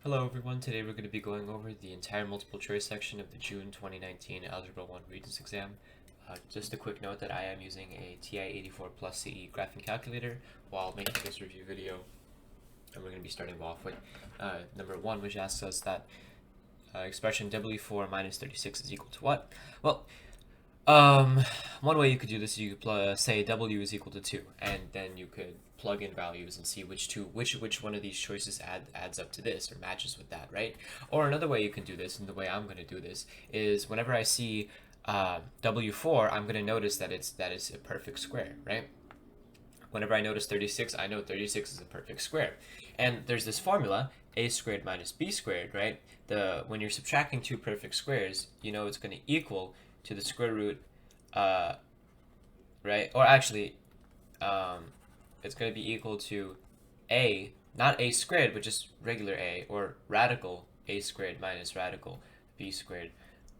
Hello everyone, today we're going to be going over the entire multiple choice section of the June 2019 Algebra 1 Regents exam. Just a quick note that I am using a TI-84 plus CE graphing calculator while making this review video, and we're going to be starting off with number 1, which asks us that expression W4 minus 36 is equal to what? Well, one way you could do this, you could say W is equal to 2, and then you could plug in values and see which one of these choices adds up to this or matches with that, right? Or another way you can do this, and the way I'm going to do this, is whenever I see W4, I'm going to notice that it's a perfect square, right? Whenever I notice 36, I know 36 is a perfect square. And there's this formula, a squared minus b squared, right? When you're subtracting two perfect squares, you know it's going to equal to the square root, right? Or actually, it's going to be equal to a, not a squared, but just regular a, or radical a squared minus radical b squared,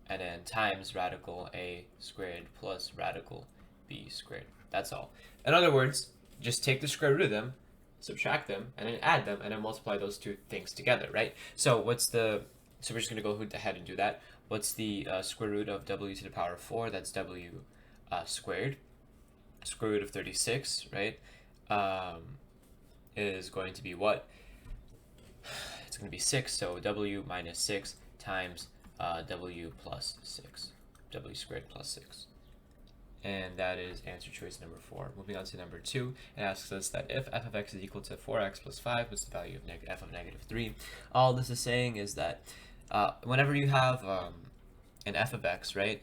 and then times radical a squared plus radical b squared. That's all. In other words, just take the square root of them, subtract them, and then add them, and then multiply those two things together, right? So we're just going to go ahead and do that. What's the square root of w to the power of 4? That's w squared. Square root of 36, right, is going to be what? It's going to be 6, so w minus 6 times w plus 6. W squared plus 6. And that is answer choice number 4. Moving on to number 2, it asks us that if f of x is equal to 4x plus 5, what's the value of f of negative 3? All this is saying is that whenever you have an f of x, right,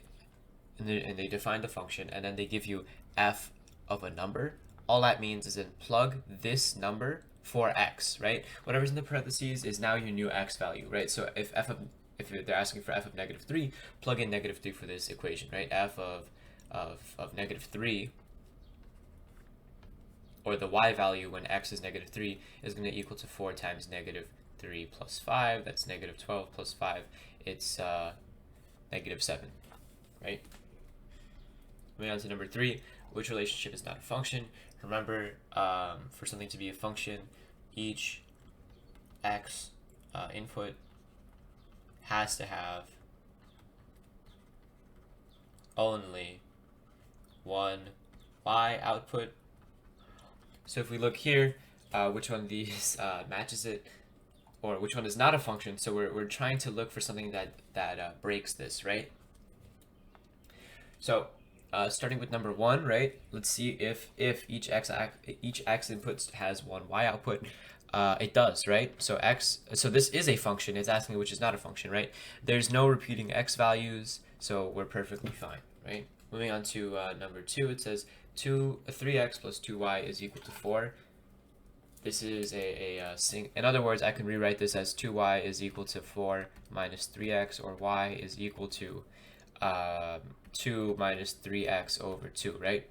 and they define the function, and then they give you f of a number, all that means is then plug this number for x, right? Whatever's in the parentheses is now your new x value, right? So if they're asking for f of negative 3, plug in negative 3 for this equation, right? F of negative 3, or the y value when x is negative 3, is going to equal to 4 times negative 3 plus 5. That's negative 12 plus 5. It's negative 7, right? Moving on to number 3, which relationship is not a function? Remember, for something to be a function, each x input has to have only one y output. So if we look here, which one of these matches it, or which one is not a function? So we're trying to look for something that breaks this, right? So starting with number 1, right? Let's see if each x input has one y output. It does, right? So this is a function. It's asking which is not a function, right? There's no repeating x values, so we're perfectly fine, right? Moving on to number 2, it says 3x plus 2y is equal to 4. This is in other words, I can rewrite this as 2y is equal to 4 minus 3x, or y is equal to 2 minus 3x over 2, right?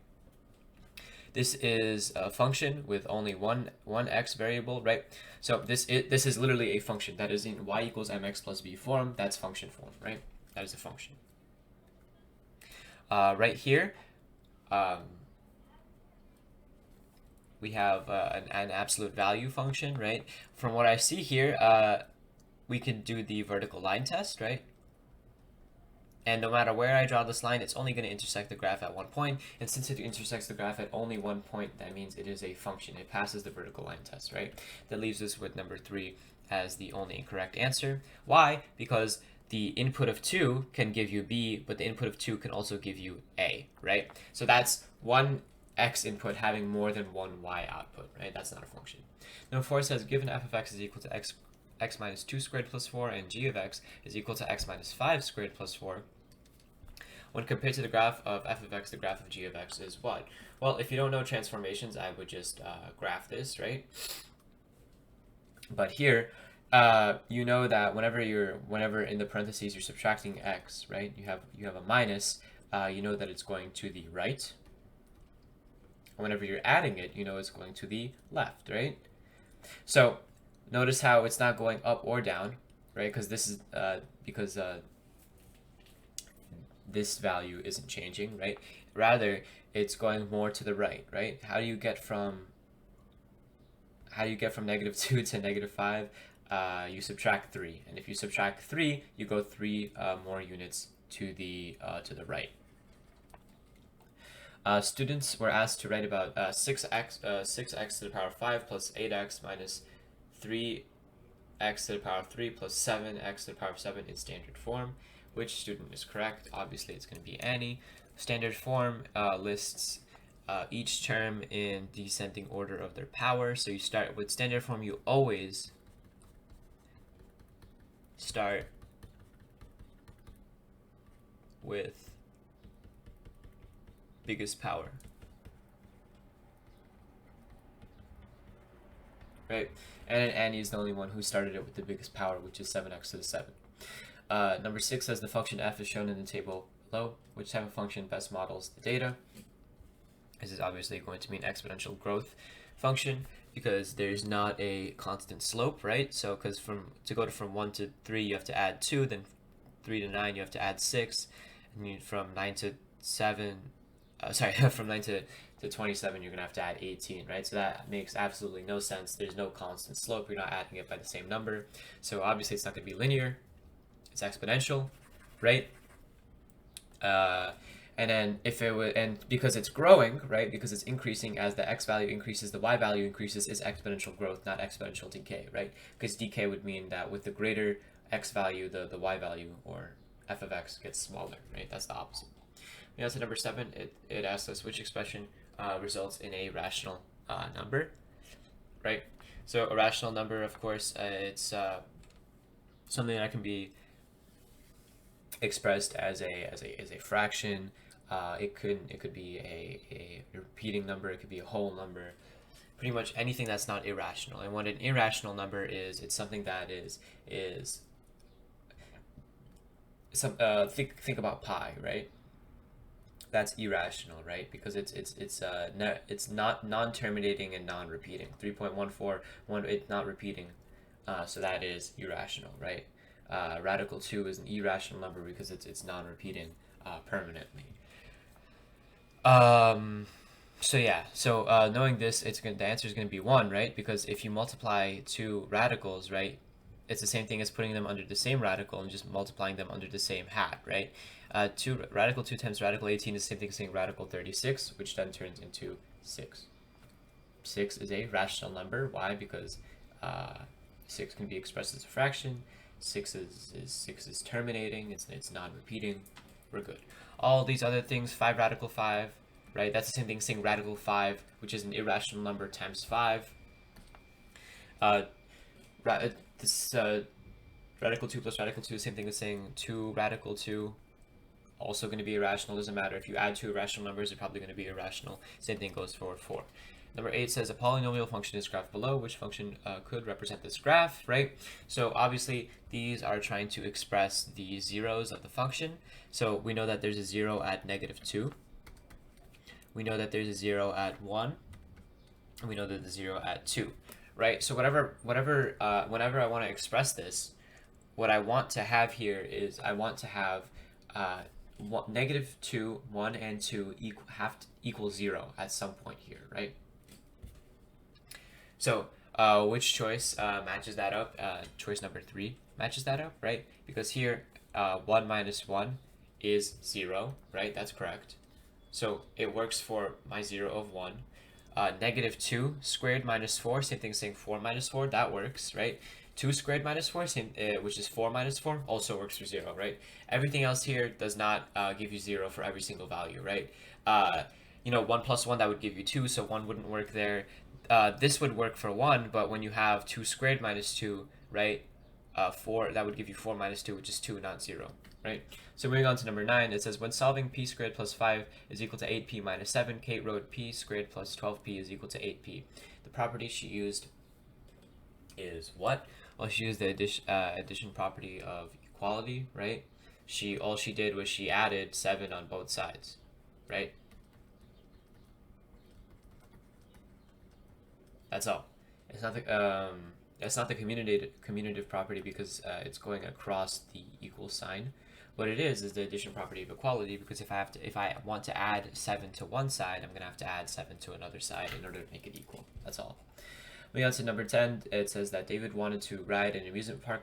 This is a function with only one x variable, right? So this is literally a function that is in y equals mx plus b form. That's function form, right? That is a function. Right here, we have an absolute value function, right? From what I see here, we can do the vertical line test, right? And no matter where I draw this line, it's only going to intersect the graph at one point. And since it intersects the graph at only one point, that means it is a function. It passes the vertical line test, right? That leaves us with number 3 as the only incorrect answer. Why? Because the input of 2 can give you b, but the input of 2 can also give you a, right? So that's one x input having more than one y output, right? That's not a function. Number 4 says, given f of x is equal to x minus 2 squared plus 4, and g of x is equal to x minus 5 squared plus 4, when compared to the graph of f of x, the graph of g of x is what? Well, if you don't know transformations, I would just graph this, right? But here, you know that whenever in the parentheses you're subtracting x, right? You have a minus. You know that it's going to the right. Whenever you're adding it, you know it's going to the left, right? So notice how it's not going up or down, right? Because this is this value isn't changing, right? Rather, it's going more to the right, right? How do you get from negative 2 to negative 5? you subtract 3, and if you subtract 3, you go 3 more units to the right. Students were asked to write about 6x to the power 5 plus 8x minus 3x to the power 3 plus 7x to the power 7 in standard form. Which student is correct? Obviously, it's going to be Annie. Standard form lists each term in descending order of their power. So you start with standard form, you always start with biggest power. Right? And Annie is the only one who started it with the biggest power, which is 7x to the 7. Number 6 says the function f is shown in the table below. Which type of function best models the data? This is obviously going to be an exponential growth function because there's not a constant slope, right? So because to go from 1 to 3 you have to add 2, then 3 to 9 you have to add 6, and from 9 to 7, from 9 to 27 you're gonna have to add 18, right? So that makes absolutely no sense. There's no constant slope. You're not adding it by the same number, so obviously it's not gonna be linear. It's exponential, right? And then if it would, and because it's growing, right, because it's increasing as the x value increases, the y value increases, is exponential growth, not exponential decay, right? Because decay would mean that with the greater x value, the y value, or f of x, gets smaller, right? That's the opposite. Now to number 7, it asks us which expression results in a rational number, right? So a rational number, of course, it's something that can be expressed as a fraction. It could be a repeating number. It could be a whole number. Pretty much anything that's not irrational. And what an irrational number is, it's something that is some think about pi, right? That's irrational, right? Because it's not non-terminating and non-repeating. 3.14, it's not repeating, so that is irrational, right? Radical 2 is an irrational number because it's non-repeating permanently. So yeah, knowing this, the answer is going to be 1, right? Because if you multiply two radicals, right, it's the same thing as putting them under the same radical and just multiplying them under the same hat, right? Radical 2 times radical 18 is the same thing as saying radical 36, which then turns into 6. 6 is a rational number. Why? Because 6 can be expressed as a fraction. 6 is terminating. It's non-repeating. We're good. All these other things, 5 radical 5, right? That's the same thing as saying radical 5, which is an irrational number, times 5. Radical 2 plus radical 2, same thing as saying 2 radical 2, also going to be irrational. Doesn't matter. If you add two irrational numbers, they're probably going to be irrational. Same thing goes for 4. Number 8 says a polynomial function is graphed below. Which function could represent this graph, right? So obviously these are trying to express the zeros of the function. So we know that there's a 0 at -2. We know that there's a 0 at 1. And we know that there's a 0 at 2, right? So whenever I want to express this, what I want to have here is I want to have -2, 1, and 2 equal 0 at some point here, right? So which choice matches that up? Choice number 3 matches that up, right? Because here 1 minus 1 is 0, right? That's correct. So it works for my 0 of 1. -2 squared minus 4, same thing as saying 4 minus 4, that works, right? 2 squared minus 4, which is 4 minus 4, also works for 0, right? Everything else here does not give you 0 for every single value, right? 1 plus 1, that would give you 2, so 1 wouldn't work there. This would work for 1, but when you have 2 squared minus 2, right, 4, that would give you 4 minus 2, which is 2, not 0, right? So moving on to number 9, it says when solving p squared plus 5 is equal to 8p minus 7, Kate wrote p squared plus 12p is equal to 8p. The property she used is what? Well, she used the addition property of equality, right? All she did was she added 7 on both sides, right? That's all. It's not the commutative property because it's going across the equal sign. What it is the addition property of equality, because if I want to add 7 to one side, I'm gonna have to add 7 to another side in order to make it equal. That's all. Moving on to number 10, it says that David wanted to ride an amusement park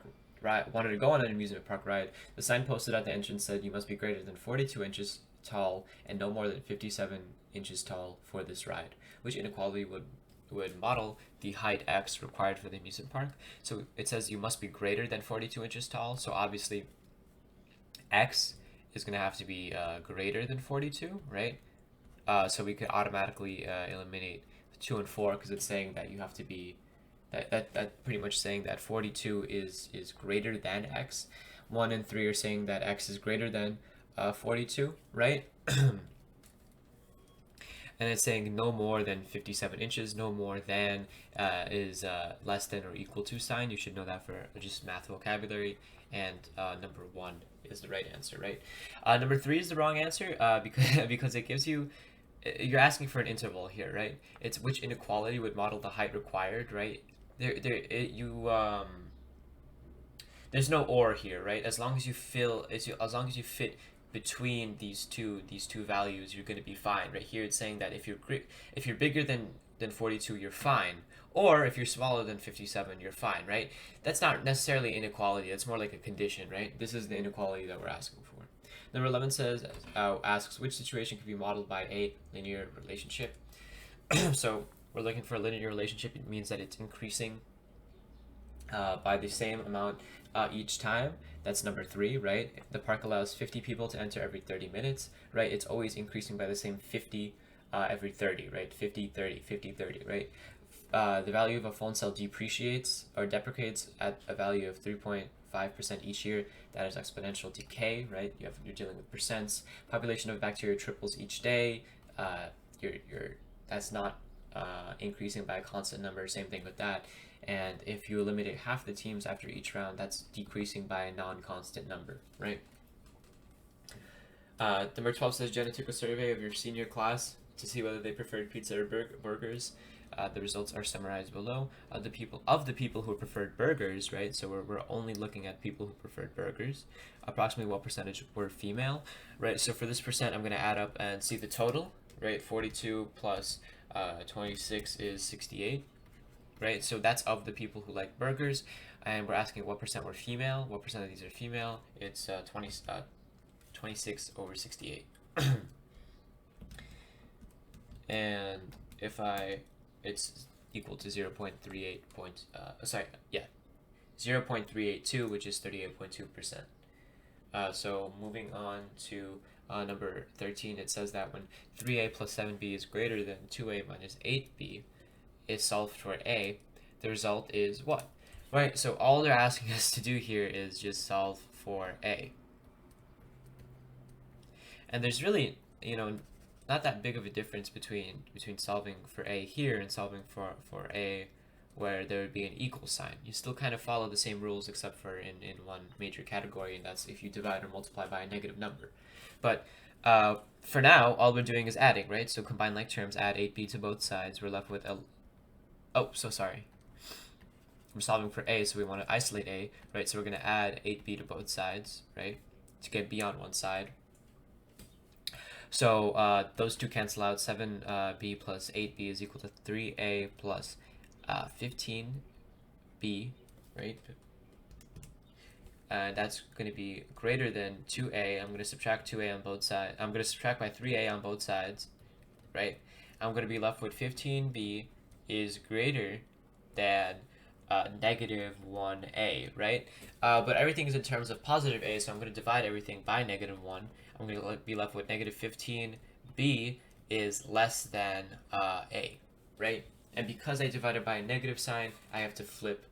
wanted to go on an amusement park ride. The sign posted at the entrance said you must be greater than 42 inches tall and no more than 57 inches tall for this ride, which inequality would model the height x required for the amusement park. So it says you must be greater than 42 inches tall, so obviously x is going to have to be greater than 42, right? So we could automatically eliminate 2 and 4 because it's saying that you have to be that pretty much saying that 42 is greater than x. 1 and 3 are saying that x is greater than 42, right? And it's saying no more than 57 inches, no more than is less than or equal to sign. You should know that for just math vocabulary. And number 1 is the right answer, right? Number 3 is the wrong answer because it gives you, you're asking for an interval here, right? It's which inequality would model the height required, right? There's no or here, right? As long as you fit between these two values, you're going to be fine. Right here it's saying that if you're bigger than 42, you're fine, or if you're smaller than 57, you're fine, right? That's not necessarily inequality. That's more like a condition, right? This is the inequality that we're asking for. Number 11 says asks which situation can be modeled by a linear relationship. So we're looking for a linear relationship. It means that it's increasing by the same amount each time. That's number 3, right? The park allows 50 people to enter every 30 minutes, right? It's always increasing by the same 50 every 30, right? 50, 30, 50, 30, right? The value of a phone cell depreciates or deprecates at a value of 3.5% each year. That is exponential decay, right? You're dealing with percents. Population of bacteria triples each day. That's not increasing by a constant number. Same thing with that. And if you eliminate half the teams after each round, that's decreasing by a non-constant number, right? Number 12 says Jenna took a survey of your senior class to see whether they preferred pizza or burgers. The results are summarized below. Of the people who preferred burgers, right? So we're only looking at people who preferred burgers. Approximately what percentage were female, right? So for this percent, I'm going to add up and see the total, right? 42 plus 26 is 68. Right, so that's of the people who like burgers, and we're asking what percent were female. What percent of these are female? It's 26 over 68. And if it's equal to 0.38 0.382, which is 38.2%. So moving on to number 13, it says that when 3a plus 7b is greater than 2a minus 8b, is solved for a, the result is what? Right, so all they're asking us to do here is just solve for a. And there's really, not that big of a difference between solving for a here and solving for a where there would be an equal sign. You still kind of follow the same rules except for in one major category, and that's if you divide or multiply by a negative number. But for now, all we're doing is adding, right? So combine like terms, add 8b to both sides. We're left with we're solving for a, so we want to isolate a, right? So we're going to add 8b to both sides, right? To get b on one side. So those two cancel out. 7b plus 8b is equal to 3a plus 15b, right? And that's going to be greater than 2a. I'm going to subtract 2a on both sides. I'm going to subtract by 3a on both sides, right? I'm going to be left with 15b is greater than negative 1a, right? But everything is in terms of positive a, so I'm going to divide everything by negative 1. I'm going to be left with negative 15b is less than a, right? And because I divided by a negative sign, I have to flip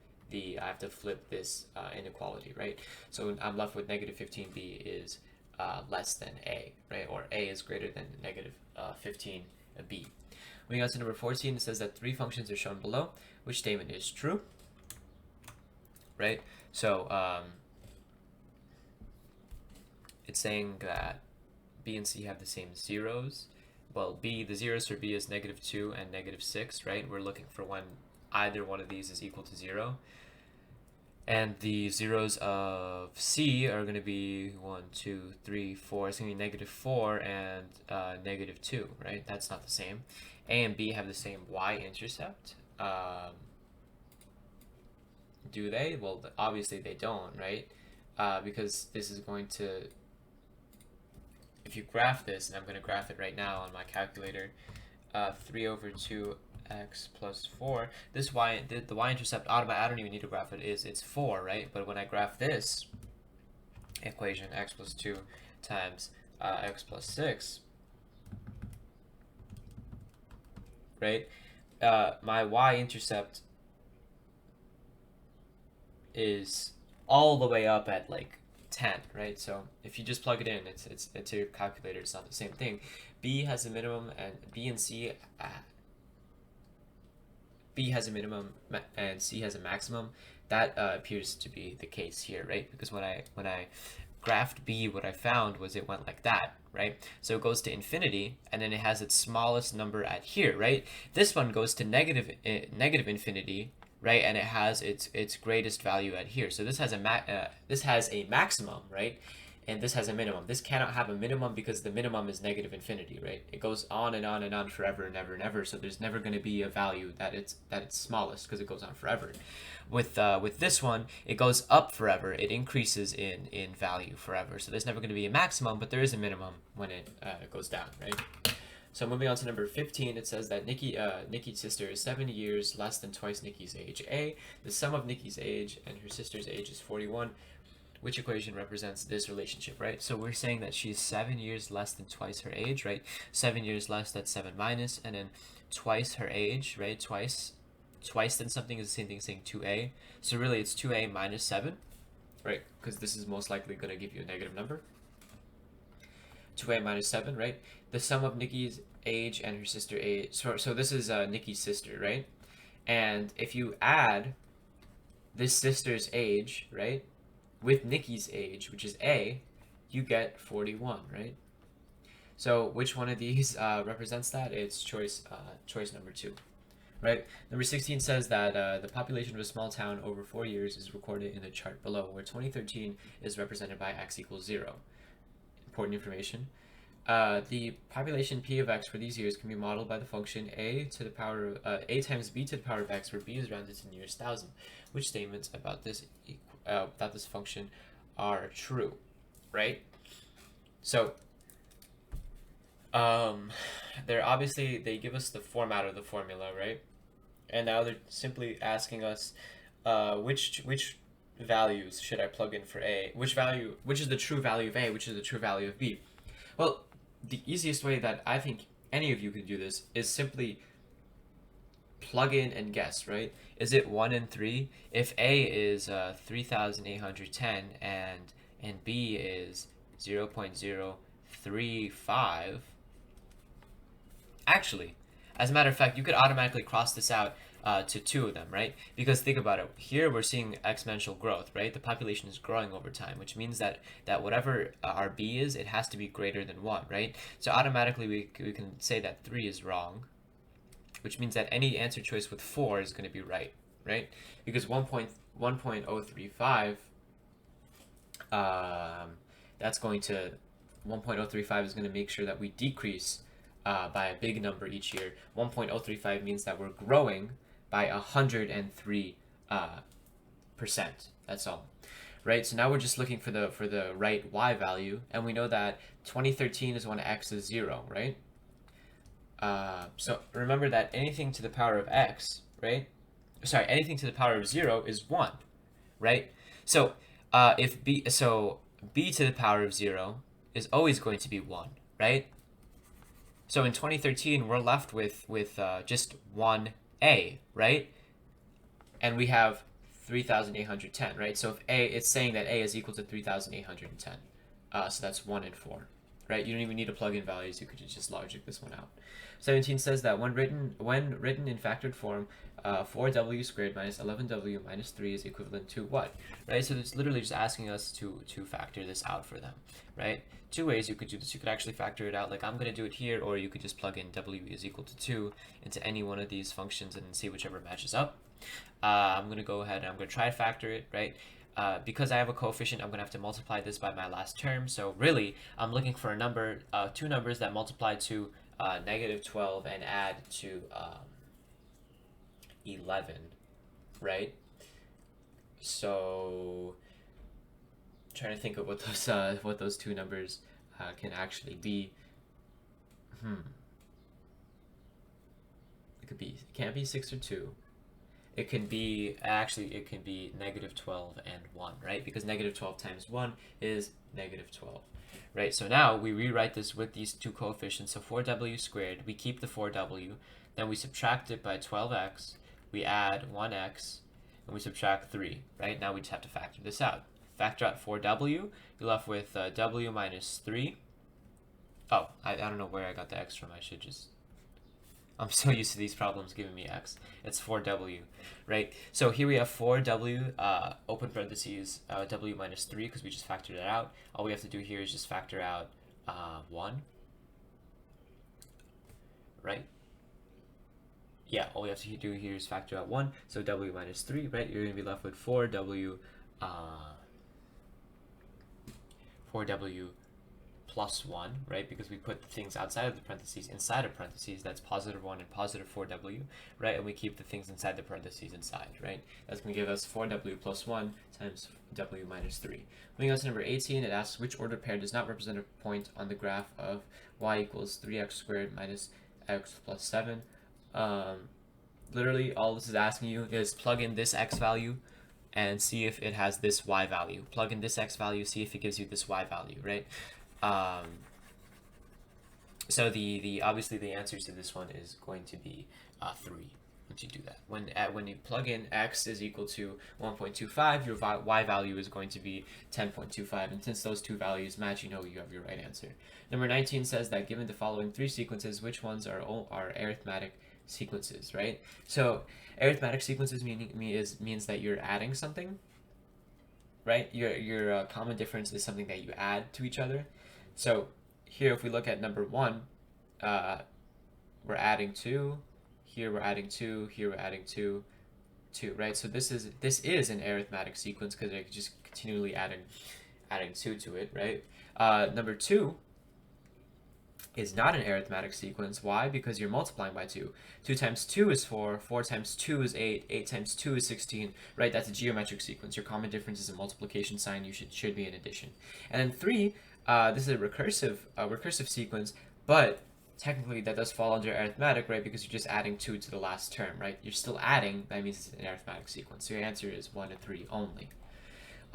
this inequality, right? So I'm left with negative 15b is less than a, right? Or a is greater than negative 15b. Moving on to number 14, it says that 3 functions are shown below. Which statement is true? Right? So it's saying that b and c have the same zeros. Well, the zeros for b is negative 2 and negative 6, right? We're looking for when either one of these is equal to 0. And the zeros of c are going to be 1, 2, 3, 4. It's going to be negative 4 and negative 2, right? That's not the same. A and b have the same y-intercept. do they? Well, obviously they don't, right? Because this is going to, if you graph this, and I'm going to graph it right now on my calculator, 3 over 2x plus 4, this y, the y-intercept automatically, I don't even need to graph it, it's 4, right? But when I graph this equation, x plus 2 times x plus 6, right? My y-intercept is all the way up at like 10, right? So if you just plug it in, it's your calculator. It's not the same thing. B has a minimum, and B and C, B has a minimum and C has a maximum. That appears to be the case here, right? Because when I graphed B, what I found was it went like that, right? So it goes to infinity, and then it has its smallest number at here, right? This one goes to negative infinity, right? And it has its greatest value at here. So this has a maximum, right? And this has a minimum. This cannot have a minimum because the minimum is negative infinity, right? It goes on and on and on forever and ever and ever. So there's never going to be a value that it's smallest because it goes on forever. With this one, it goes up forever. It increases in value forever. So there's never going to be a maximum, but there is a minimum when it goes down, right? So moving on to number 15, it says that Nikki's sister is 7 years less than twice Nikki's age. A, the sum of Nikki's age and her sister's age is 41. Which equation represents this relationship, right? So we're saying that she's 7 years less than twice her age, right? 7 years less, that's 7 minus, and then twice her age, right? Twice then something is the same thing as saying 2a. So really it's 2a minus 7, right? Because this is most likely going to give you a negative number. 2a minus 7, right? The sum of Nikki's age and her sister age. So this is Nikki's sister, right? And if you add this sister's age, right, with Nikki's age, which is A, you get 41, right? So which one of these represents that? It's choice number 2, right? Number 16 says that the population of a small town over 4 years is recorded in the chart below, where 2013 is represented by x equals 0. Important information. The population p of x for these years can be modeled by the function a to the power of a times b to the power of x, where b is rounded to the nearest thousand. Which statements about this function are true, right? So they give us the format of the formula, right? And now they're simply asking us which values should I plug in for a, which is the true value of a, which is the true value of b. Well, the easiest way that I think any of you could do this is simply plug in and guess, right? Is it 1 and 3? If A is 3,810 and B is 0.035, actually, as a matter of fact, you could automatically cross this out to 2 of them, right? Because think about it. Here we're seeing exponential growth, right? The population is growing over time, which means that whatever our B is, it has to be greater than 1, right? So automatically we can say that 3 is wrong, which means that any answer choice with 4 is going to be right? Because 1.035, that's going to, 1.035 is going to make sure that we decrease by a big number each year. 1.035 means that we're growing by 103%. That's all, right? So now we're just looking for the right y value, and we know that 2013 is when x is 0, right? So remember that anything to the power of x, right? Sorry, anything to the power of 0 is 1, right? So if b to the power of 0 is always going to be 1, right? So in 2013, we're left with just 1a, right? And we have 3,810, right? So if it's saying that a is equal to 3,810. So that's 1 and 4, right? You don't even need to plug in values. You could just logic this one out. 17 says that when written in factored form, 4w squared minus 11w minus 3 is equivalent to what, right? So it's literally just asking us to factor this out for them, right? 2 ways you could do this. You could actually factor it out like I'm going to do it here, or you could just plug in w is equal to 2 into any one of these functions and see whichever matches up. I'm going to go ahead and I'm going to try to factor it, right? Because I have a coefficient, I'm going to have to multiply this by my last term. So really, I'm looking for a number, 2 numbers that multiply to negative 12 and add to 11, right? So trying to think of what those two numbers can actually be. It can't be 6 or 2. It can be, actually, it can be negative 12 and 1, right? Because negative 12 times 1 is negative 12, right? So now we rewrite this with these two coefficients. So 4w squared, we keep the 4w, then we subtract it by 12x, we add 1x, and we subtract 3, right? Now we just have to factor this out. Factor out 4w, you're left with w minus 3. Oh, I don't know where I got the x from. I should just... I'm so used to these problems giving me x. It's 4w, right? So here we have 4w, open parentheses, w minus 3, because we just factored it out. All we have to do here is just factor out 1, right? Yeah, all we have to do here is factor out 1, so w minus 3, right? You're going to be left with 4w plus 1, right? Because we put the things outside of the parentheses inside of parentheses. That's positive 1 and positive 4w, right? And we keep the things inside the parentheses inside, right? That's going to give us 4w plus 1 times w minus 3. Moving on to number 18, it asks which ordered pair does not represent a point on the graph of y equals 3x squared minus x plus 7. Literally, all this is asking you is plug in this x value and see if it has this y value. Plug in this x value, see if it gives you this y value, right? So the obviously the answers to this one is going to be 3 once you do that. When you plug in x is equal to 1.25, your y value is going to be 10.25, and since those two values match, you know you have your right answer. Number 19 says that given the following three sequences, which ones are arithmetic sequences, right? So arithmetic sequences means that you're adding something, right? Your common difference is something that you add to each other. So here, if we look at number 1, we're adding 2. Here we're adding 2. Here we're adding 2, right? So this is an arithmetic sequence because they're just continually adding 2 to it, right? Number 2 is not an arithmetic sequence. Why? Because you're multiplying by 2. 2 times 2 is 4. 4 times 2 is 8. 8 times 2 is 16. Right? That's a geometric sequence. Your common difference is a multiplication sign. You should be an addition. And then 3, this is a recursive sequence, but technically that does fall under arithmetic, right? Because you're just adding 2 to the last term, right? You're still adding. That means it's an arithmetic sequence. So your answer is 1 and 3 only.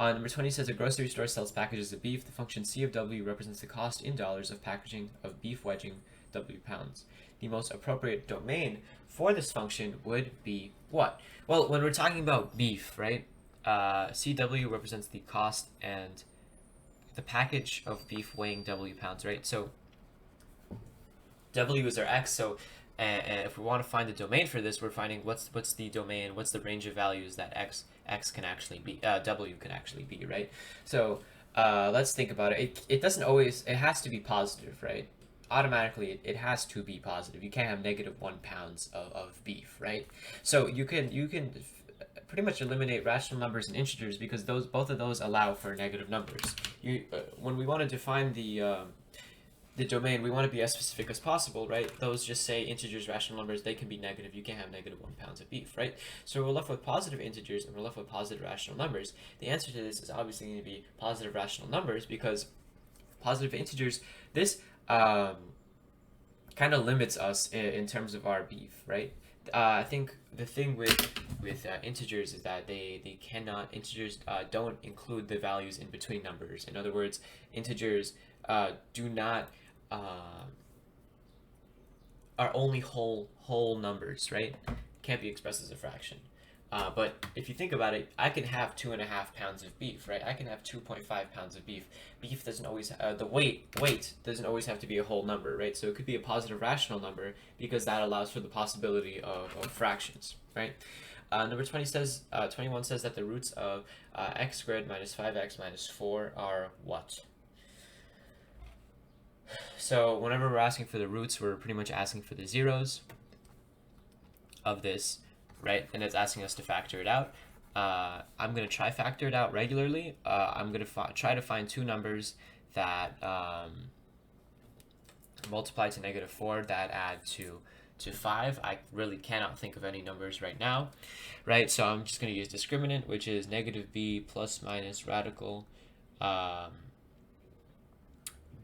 Number 20 says a grocery store sells packages of beef. The function C of W represents the cost in dollars of packaging of beef wedging W pounds. The most appropriate domain for this function would be what? Well, when we're talking about beef, right? CW represents the cost and the package of beef weighing W pounds, right? So W is our X, so and if we want to find the domain for this, we're finding what's the domain, what's the range of values that X can actually be, W can actually be, right? So let's think about it. It doesn't always, it has to be positive, right? Automatically, it has to be positive. You can't have negative 1 pounds of beef, right? So you can pretty much eliminate rational numbers and integers because both of those allow for negative numbers. When we want to define the domain, we want to be as specific as possible, right? Those just say integers, rational numbers, they can be negative. You can't have negative 1 pounds of beef, right? So we're left with positive integers and we're left with positive rational numbers. The answer to this is obviously going to be positive rational numbers because positive integers, this kind of limits us in terms of our beef, right? I think the thing with integers is that integers don't include the values in between numbers. In other words, integers do not are only whole numbers, right? Can't be expressed as a fraction. But if you think about it, I can have 2.5 pounds of beef, right? I can have 2.5 pounds of beef. Beef doesn't always the weight doesn't always have to be a whole number, right? So it could be a positive rational number because that allows for the possibility of fractions, right? Number 21 says that the roots of x squared minus 5x minus 4 are what? So whenever we're asking for the roots, we're pretty much asking for the zeros of this, right? And it's asking us to factor it out. I'm going to try factor it out regularly. I'm going to try to find two numbers that multiply to negative 4 that add to to 5. I really cannot think of any numbers right now, right? So I'm just going to use discriminant, which is negative b plus minus radical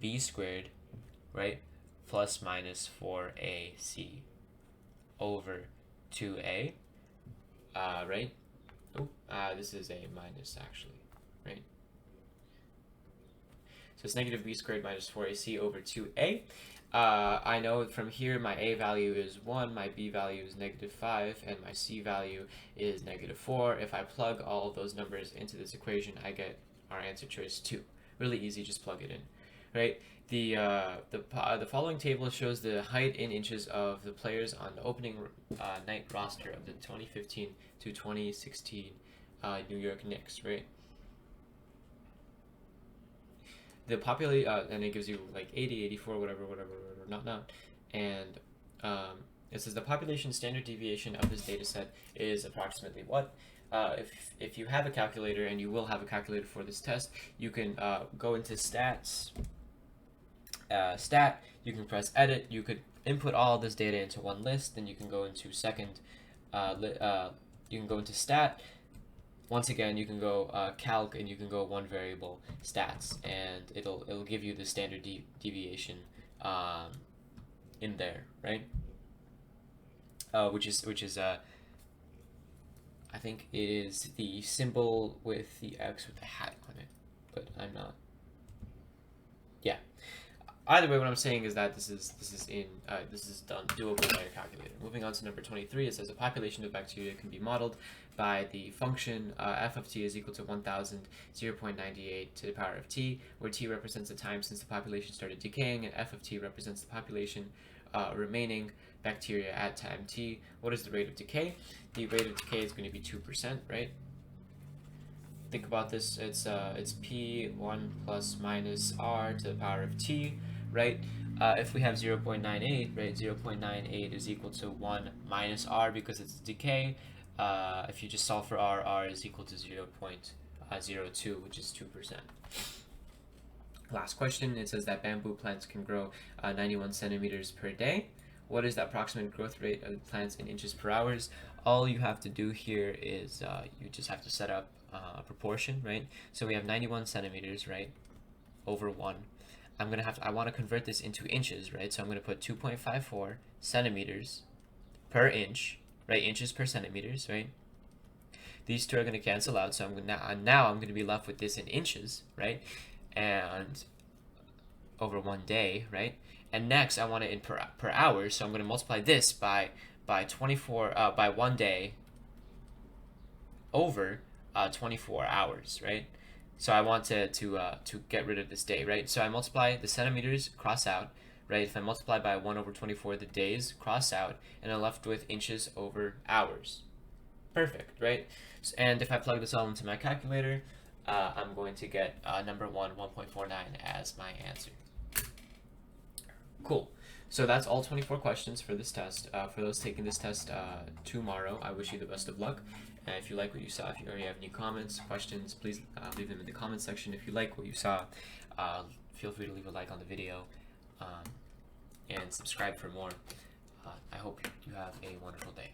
b squared, right, plus minus 4ac over 2a, right? Oh, this is a minus actually, right? So it's negative b squared minus 4ac over 2a. I know from here my a value is 1, my b value is negative 5, and my c value is negative 4. If I plug all of those numbers into this equation, I get our answer choice 2. Really easy, just plug it in, right? The following table shows the height in inches of the players on the opening night roster of the 2015 to 2016 New York Knicks, right? The population, and it gives you like 80, 84, whatever, not. And it says the population standard deviation of this data set is approximately what? If you have a calculator, and you will have a calculator for this test, you can go into stats, you can press edit, you could input all this data into one list, then you can go into second, you can go into stat. Once again, you can go calc, and you can go one variable stats, and it'll give you the standard deviation in there, right? Which is I think it is the symbol with the X with the hat on it, but I'm not. Yeah. Either way, what I'm saying is that this is done doable by your calculator. Moving on to number 23, it says a population of bacteria can be modeled by the function f of t is equal to 1000, 0.98 to the power of t, where t represents the time since the population started decaying, and f of t represents the population remaining bacteria at time t. What is the rate of decay? The rate of decay is going to be 2%, right? Think about this. It's p1 plus minus r to the power of t, right? If we have 0.98, right, 0.98 is equal to 1 minus r because it's decay. If you just solve for r is equal to 0.02, which is 2%. Last question, it says that bamboo plants can grow 91 centimeters per day. What is the approximate growth rate of the plants in inches per hour? All you have to do here is you just have to set up a proportion, right? So we have 91 centimeters, right, over 1. I want to convert this into inches, right? So I'm going to put 2.54 centimeters per inch, right? Inches per centimeters, right? These two are going to cancel out, so now I'm going to be left with this in inches, right? And over 1 day, right? And next I want it in per hour, so I'm going to multiply this by 24 by 1 day over 24 hours, right? So I want to get rid of this day, right? So I multiply the centimeters, cross out, right? If I multiply by 1 over 24, the days cross out, and I'm left with inches over hours. Perfect, right? And if I plug this all into my calculator, I'm going to get number 1.49 as my answer. Cool. So that's all 24 questions for this test. For those taking this test tomorrow, I wish you the best of luck. And if you like what you saw, if you already have any comments, questions, please leave them in the comment section. If you like what you saw, feel free to leave a like on the video and subscribe for more. I hope you have a wonderful day.